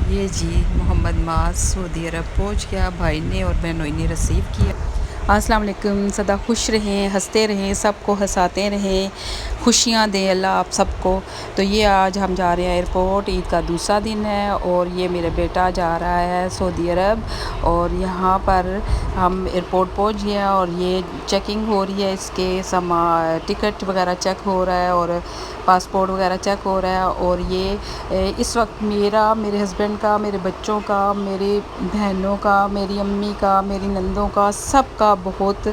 یہ جی محمد معاذ سعودی عرب پہنچ گیا، بھائی نے اور بہنوئی نے رسیو کیا۔ السلام علیکم، سدا خوش رہیں، ہنستے رہیں، سب کو ہنساتے رہیں، خوشیاں دیں اللہ آپ سب کو۔ تو یہ آج ہم جا رہے ہیں ایئرپورٹ، عید کا دوسرا دن ہے اور یہ میرا بیٹا جا رہا ہے سعودی عرب، اور یہاں پر ہم ایئرپورٹ پہنچ گئے ہیں اور یہ چیکنگ ہو رہی ہے، اس کے ٹکٹ وغیرہ چیک ہو رہا ہے اور پاسپورٹ وغیرہ چیک ہو رہا ہے۔ اور یہ اس وقت میرے ہسبینڈ کا، میرے بچوں کا، میری بہنوں کا، میری امی کا، میری نندوں کا، سب کا بہت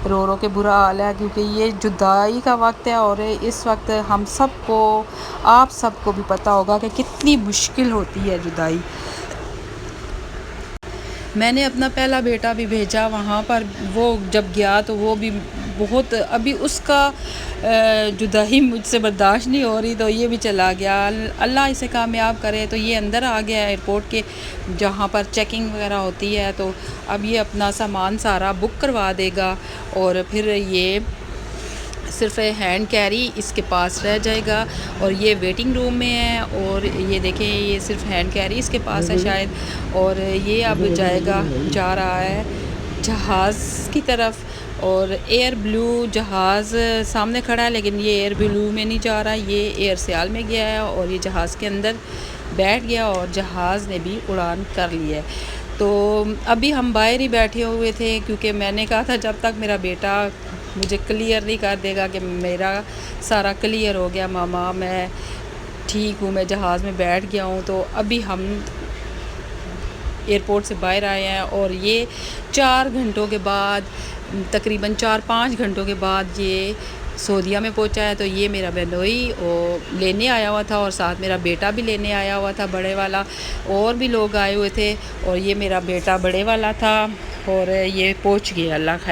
رو رو کے برا حال ہے، کیونکہ یہ جدائی کا وقت ہے اور اس وقت ہم سب کو، آپ سب کو بھی پتہ ہوگا کہ کتنی مشکل ہوتی ہے جدائی۔ میں نے اپنا پہلا بیٹا بھی بھیجا وہاں پر، وہ جب گیا تو وہ بھی بہت، ابھی اس کا جدائی مجھ سے برداشت نہیں ہو رہی، تو یہ بھی چلا گیا، اللہ اسے کامیاب کرے۔ تو یہ اندر آ گیا ایئرپورٹ کے جہاں پر چیکنگ وغیرہ ہوتی ہے، تو اب یہ اپنا سامان سارا بک کروا دے گا اور پھر یہ صرف ہینڈ کیری اس کے پاس رہ جائے گا، اور یہ ویٹنگ روم میں ہے، اور یہ دیکھیں یہ صرف ہینڈ کیری اس کے پاس ہے شاید، اور یہ اب جا رہا ہے جہاز کی طرف، اور ایئر بلو جہاز سامنے کھڑا ہے، لیکن یہ ایئر بلو میں نہیں جا رہا، یہ ایئر سیال میں گیا ہے اور یہ جہاز کے اندر بیٹھ گیا اور جہاز نے بھی اڑان کر لی ہے۔ تو ابھی ہم باہر ہی بیٹھے ہوئے تھے، کیونکہ میں نے کہا تھا جب تک میرا بیٹا مجھے کلیئر نہیں کر دے گا کہ میرا سارا کلیئر ہو گیا ماما، میں ٹھیک ہوں، میں جہاز میں بیٹھ گیا ہوں، تو ابھی ہم ایئرپورٹ سے باہر آئے ہیں اور یہ 4 گھنٹوں کے بعد، تقریباً 4-5 گھنٹوں کے بعد یہ سعودیہ میں پہنچا ہے۔ تو یہ میرا بہنوئی لینے آیا ہوا تھا اور ساتھ میرا بیٹا بھی لینے آیا ہوا تھا بڑے والا، اور بھی لوگ آئے ہوئے تھے، اور یہ میرا بیٹا بڑے والا تھا، اور یہ پہنچ گیا، اللہ خیر۔